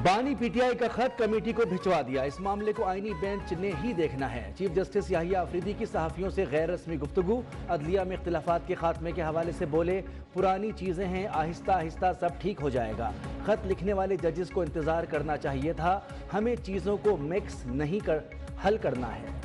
بانی P T I کا خط کمیٹی کو بھجوا دیا، اس معاملے کو آئینی بینچ نے ہی دیکھنا ہے۔ چیف جسٹس یحییٰ آفریدی کی صحافیوں سے غیر رسمی گفتگو، عدلیہ میں اختلافات کے خاتمے کے حوالے سے بولے، پرانی چیزیں ہیں، آہستہ آہستہ سب ٹھیک ہو جائے گا۔ خط لکھنے والے ججز کو انتظار کرنا چاہیے تھا، ہمیں چیزوں کو مکس نہیں حل کرنا ہے۔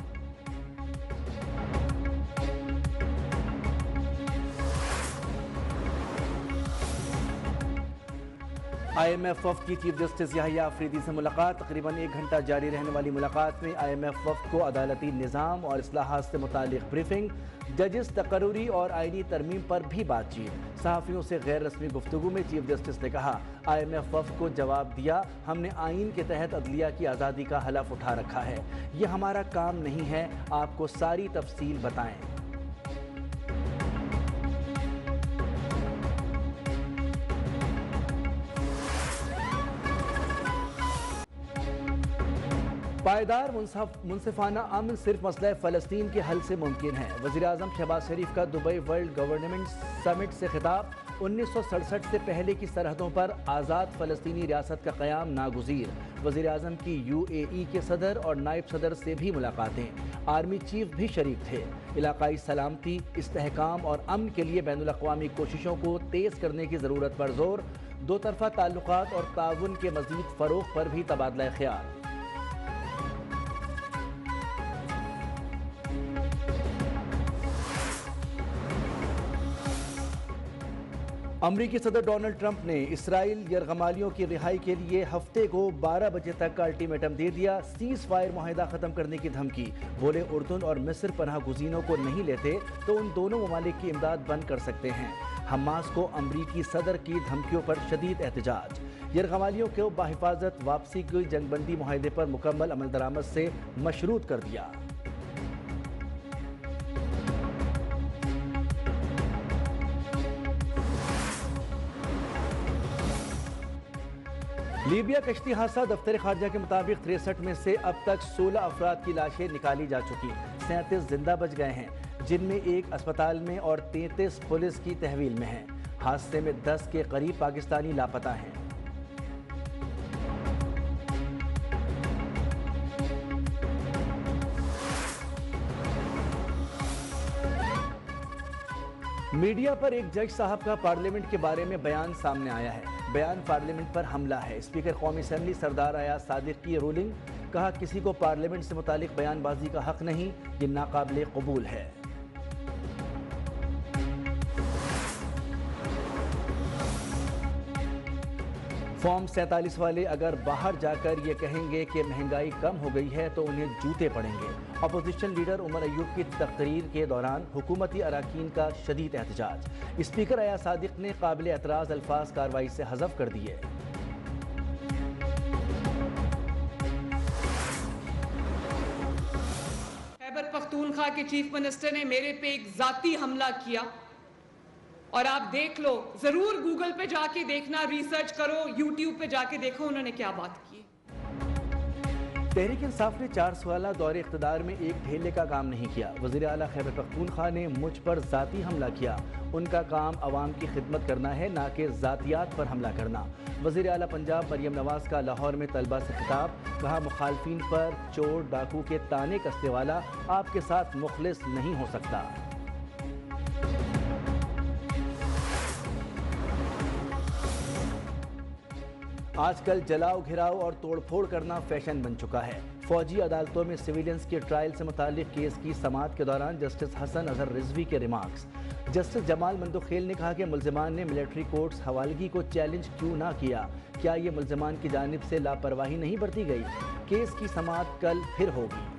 آئی ایم ایف وفد کی چیف جسٹس یحییٰ آفریدی سے ملاقات، تقریباً 1 گھنٹہ جاری رہنے والی ملاقات میں آئی ایم ایف وفد کو عدالتی نظام اور اصلاحات سے متعلق بریفنگ، ججز تقرری اور آئینی ترمیم پر بھی بات چیت۔ صحافیوں سے غیر رسمی گفتگو میں چیف جسٹس نے کہا، آئی ایم ایف وفد کو جواب دیا، ہم نے آئین کے تحت عدلیہ کی آزادی کا حلف اٹھا رکھا ہے، یہ ہمارا کام نہیں ہے آپ کو ساری تفصیل بتائیں۔ پائیدار منصفانہ امن صرف مسئلہ فلسطین کے حل سے ممکن ہے۔ وزیراعظم شہباز شریف کا دبئی ورلڈ گورنمنٹ سمٹ سے خطاب، 1967 سے پہلے کی سرحدوں پر آزاد فلسطینی ریاست کا قیام ناگزیر۔ وزیراعظم کی یو اے ای کے صدر اور نائب صدر سے بھی ملاقاتیں، آرمی چیف بھی شریک تھے۔ علاقائی سلامتی، استحکام اور امن کے لیے بین الاقوامی کوششوں کو تیز کرنے کی ضرورت پر زور، دو طرفہ تعلقات اور تعاون کے مزید فروغ پر بھی تبادلہ خیال۔ امریکی صدر ڈونلڈ ٹرمپ نے اسرائیل یرغمالیوں کی رہائی کے لیے ہفتے کو 12 بجے تک کا الٹیمیٹم دے دیا، سیز فائر معاہدہ ختم کرنے کی دھمکی۔ بولے اردن اور مصر پناہ گزینوں کو نہیں لیتے تو ان دونوں ممالک کی امداد بند کر سکتے ہیں۔ حماس کو امریکی صدر کی دھمکیوں پر شدید احتجاج، یرغمالیوں کو بحفاظت واپسی کی جنگ بندی معاہدے پر مکمل عمل درآمد سے مشروط کر دیا۔ لیبیا کشتی حادثہ، دفتر خارجہ کے مطابق 63 میں سے اب تک 16 افراد کی لاشیں نکالی جا چکی، 37 زندہ بچ گئے ہیں، جن میں 1 اسپتال میں اور 33 پولیس کی تحویل میں ہیں۔ حادثے میں 10 کے قریب پاکستانی لاپتہ ہیں۔ میڈیا پر ایک جج صاحب کا پارلیمنٹ کے بارے میں بیان سامنے آیا ہے۔ بیان پارلیمنٹ پر حملہ ہے۔ اسپیکر قومی اسمبلی سردار ایاز صادق کی رولنگ، کہا کسی کو پارلیمنٹ سے متعلق بیان بازی کا حق نہیں، یہ ناقابل قبول ہے۔ فارم 47 والے اگر باہر جا کر یہ کہیں گے کہ مہنگائی کم ہو گئی ہے تو انہیں جوتے پڑیں گے۔ اپوزیشن لیڈر عمر ایوب کی تقریر کے دوران حکومتی اراکین کا شدید احتجاج، اسپیکر ایاز صادق نے قابل اعتراض الفاظ کارروائی سے حذف کر دیے۔ خیبر پختونخوا کے چیف منسٹر نے میرے پہ ایک ذاتی حملہ کیا، اور آپ دیکھ لو، ضرور گوگل پہ جا کے دیکھنا، ریسرچ کرو، یوٹیوب پہ جا کے دیکھو انہوں نے کیا بات کی۔ تحریک انصاف نے 4 سالہ دور اقتدار میں ایک ڈھیلے کا کام نہیں کیا۔ وزیر اعلیٰ خیبر پختونخوا نے مجھ پر ذاتی حملہ کیا، ان کا کام عوام کی خدمت کرنا ہے، نہ کہ ذاتیات پر حملہ کرنا۔ وزیر اعلیٰ پنجاب مریم نواز کا لاہور میں طلبہ سے خطاب، کہا مخالفین پر چور ڈاکو کے طعنے کسنے والا آپ کے ساتھ مخلص نہیں ہو سکتا۔ آج کل جلاؤ گھراؤ اور توڑ پھوڑ کرنا فیشن بن چکا ہے۔ فوجی عدالتوں میں سویلینز کے ٹرائل سے متعلق کیس کی سماعت کے دوران جسٹس حسن اظہر رضوی کے ریمارکس۔ جسٹس جمال مندوخیل نے کہا کہ ملزمان نے ملٹری کورٹس حوالگی کو چیلنج کیوں نہ کیا، کیا یہ ملزمان کی جانب سے لاپرواہی نہیں برتی گئی؟ کیس کی سماعت کل پھر ہوگی۔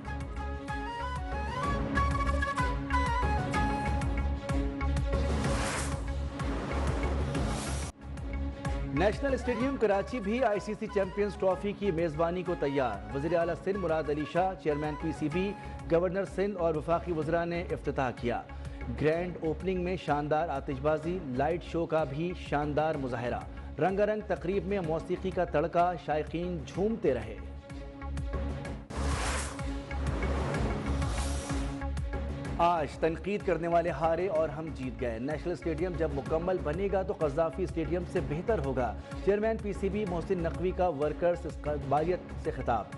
نیشنل اسٹیڈیم کراچی بھی آئی سی سی چیمپئنز ٹرافی کی میزبانی کو تیار۔ وزیر اعلیٰ Sindh Murad Ali Shah, chairman P C B, governor Sindh اور وفاقی وزراء نے افتتاح کیا۔ گرینڈ اوپننگ میں شاندار آتش بازی، لائٹ شو کا بھی شاندار مظاہرہ، رنگا رنگ تقریب میں موسیقی کا تڑکا، شائقین جھومتے رہے۔ آج تنقید کرنے والے ہارے اور ہم جیت گئے۔ نیشنل اسٹیڈیم جب مکمل بنے گا تو قذافی اسٹیڈیم سے بہتر ہوگا۔ Chairman P C be Mohsin Naqvi کا ورکرز قبالیت سے خطاب،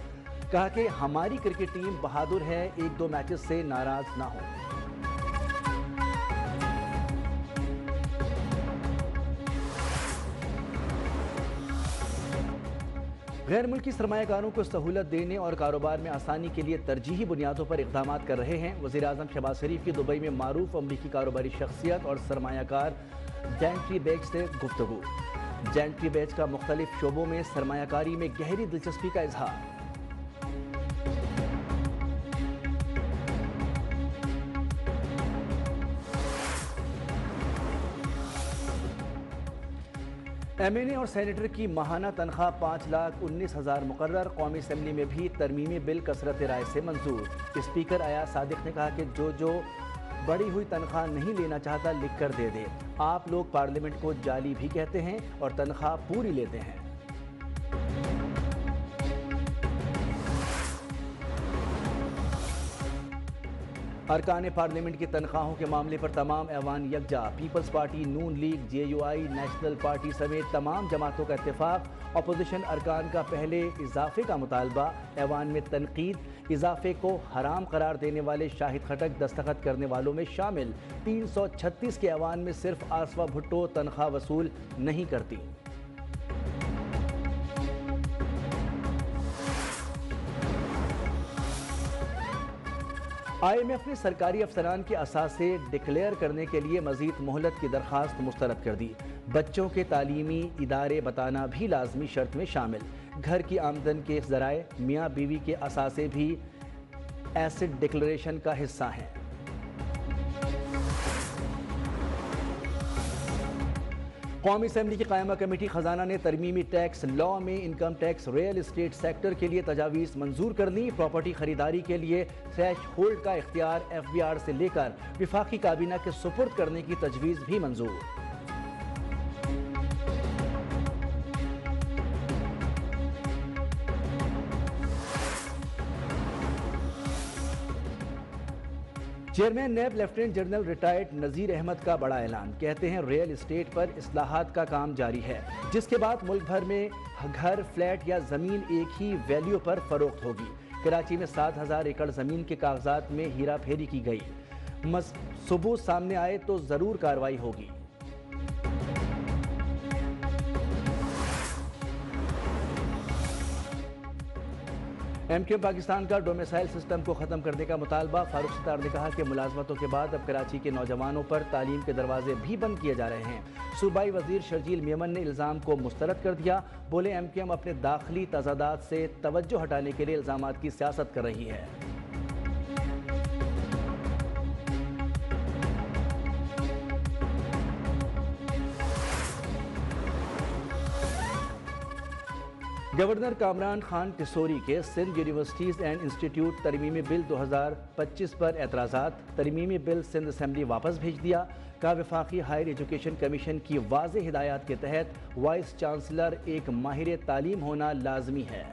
کہا کہ ہماری کرکٹ ٹیم بہادر ہے، ایک دو میچز سے ناراض نہ ہو۔ غیر ملکی سرمایہ کاروں کو سہولت دینے اور کاروبار میں آسانی کے لیے ترجیحی بنیادوں پر اقدامات کر رہے ہیں۔ وزیر اعظم شہباز شریف کی دبئی میں معروف امریکی کاروباری شخصیت اور سرمایہ کار جینٹری بیج سے گفتگو۔ جینٹری بیج کا مختلف شعبوں میں سرمایہ کاری میں گہری دلچسپی کا اظہار۔ ایم این اے اور سینیٹر کی ماہانہ تنخواہ 5,19,000 مقرر۔ قومی اسمبلی میں بھی ترمیمی بل کثرت رائے سے منظور۔ اسپیکر ایاز صادق نے کہا کہ جو بڑھی ہوئی تنخواہ نہیں لینا چاہتا لکھ کر دے دے۔ آپ لوگ پارلیمنٹ کو جعلی بھی کہتے ہیں اور تنخواہ پوری لیتے ہیں۔ ارکان پارلیمنٹ کی تنخواہوں کے معاملے پر تمام ایوان یکجا۔ پیپلز پارٹی، نون League, J U I, National Party سمیت تمام جماعتوں کا اتفاق۔ اپوزیشن ارکان کا پہلے اضافے کا مطالبہ، ایوان میں تنقید۔ اضافے کو حرام قرار دینے والے شاہد خٹک دستخط کرنے والوں میں شامل۔ 336 کے ایوان میں صرف آصفہ بھٹو تنخواہ وصول نہیں کرتی۔ آئی ایم ایف نے سرکاری افسران کے اثاثے ڈکلیئر کرنے کے لیے مزید مہلت کی درخواست مسترد کر دی۔ بچوں کے تعلیمی ادارے بتانا بھی لازمی شرط میں شامل۔ گھر کی آمدن کے ذرائع، میاں بیوی کے اثاثے بھی ایسٹ ڈکلیریشن کا حصہ ہیں۔ قومی اسمبلی کی قائمہ کمیٹی خزانہ نے ترمیمی ٹیکس لاء میں income tax real estate sector کے لیے تجاویز منظور کر لی۔ پراپرٹی خریداری کے لیے تھریش ہولڈ کا اختیار ایف بی آر سے لے کر وفاقی کابینہ کے سپرد کرنے کی تجویز بھی منظور۔ Chairman NAB lieutenant general retired Nazir Ahmad کا بڑا اعلان، کہتے ہیں ریل اسٹیٹ پر اصلاحات کا کام جاری ہے، جس کے بعد ملک بھر میں گھر، فلیٹ یا زمین ایک ہی ویلیو پر فروخت ہوگی۔ کراچی میں 7,000 ایکڑ زمین کے کاغذات میں ہیرا پھیری کی گئی۔ ثبوت سامنے آئے تو ضرور کارروائی ہوگی۔ ایم کیو پاکستان کا ڈومیسائل سسٹم کو ختم کرنے کا مطالبہ۔ فاروق ستار نے کہا کہ ملازمتوں کے بعد اب کراچی کے نوجوانوں پر تعلیم کے دروازے بھی بند کیے جا رہے ہیں۔ صوبائی وزیر شرجیل میمن نے الزام کو مسترد کر دیا، بولے ایم کیو ایم اپنے داخلی تضادات سے توجہ ہٹانے کے لیے الزامات کی سیاست کر رہی ہے۔ گورنر کامران خان ٹسوری کے سندھ یونیورسٹیز اینڈ انسٹیٹیوٹ ترمیمی بل 2025 پر اعتراضات۔ ترمیمی بل سندھ اسمبلی واپس بھیج دیا، کہا وفاقی ہائر ایجوکیشن کمیشن کی واضح ہدایات کے تحت وائس چانسلر ایک ماہر تعلیم ہونا لازمی ہے۔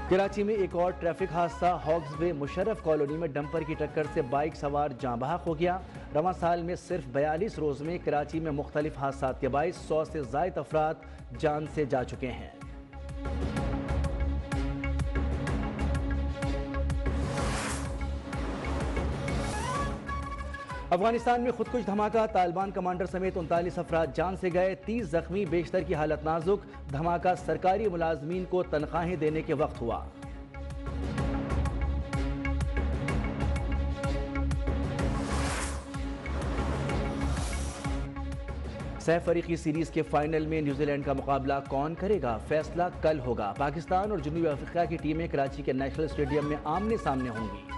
کراچی میں ایک اور ٹریفک حادثہ، ہاگز وے مشرف کالونی میں ڈمپر کی ٹکر سے بائک سوار جاں بحق ہو گیا۔ رواں سال میں صرف 42 روز میں کراچی میں مختلف حادثات کے باعث 100 سے زائد افراد جان سے جا چکے ہیں۔ افغانستان میں خودکش دھماکہ، طالبان کمانڈر سمیت 39 افراد جان سے گئے، 30 زخمی، بیشتر کی حالت نازک۔ دھماکہ سرکاری ملازمین کو تنخواہیں دینے کے وقت ہوا۔ سہ فریقی سیریز کے فائنل میں نیوزی لینڈ کا مقابلہ کون کرے گا؟ فیصلہ کل ہوگا۔ پاکستان اور جنوبی افریقہ کی ٹیمیں کراچی کے نیشنل اسٹیڈیم میں آمنے سامنے ہوں گی۔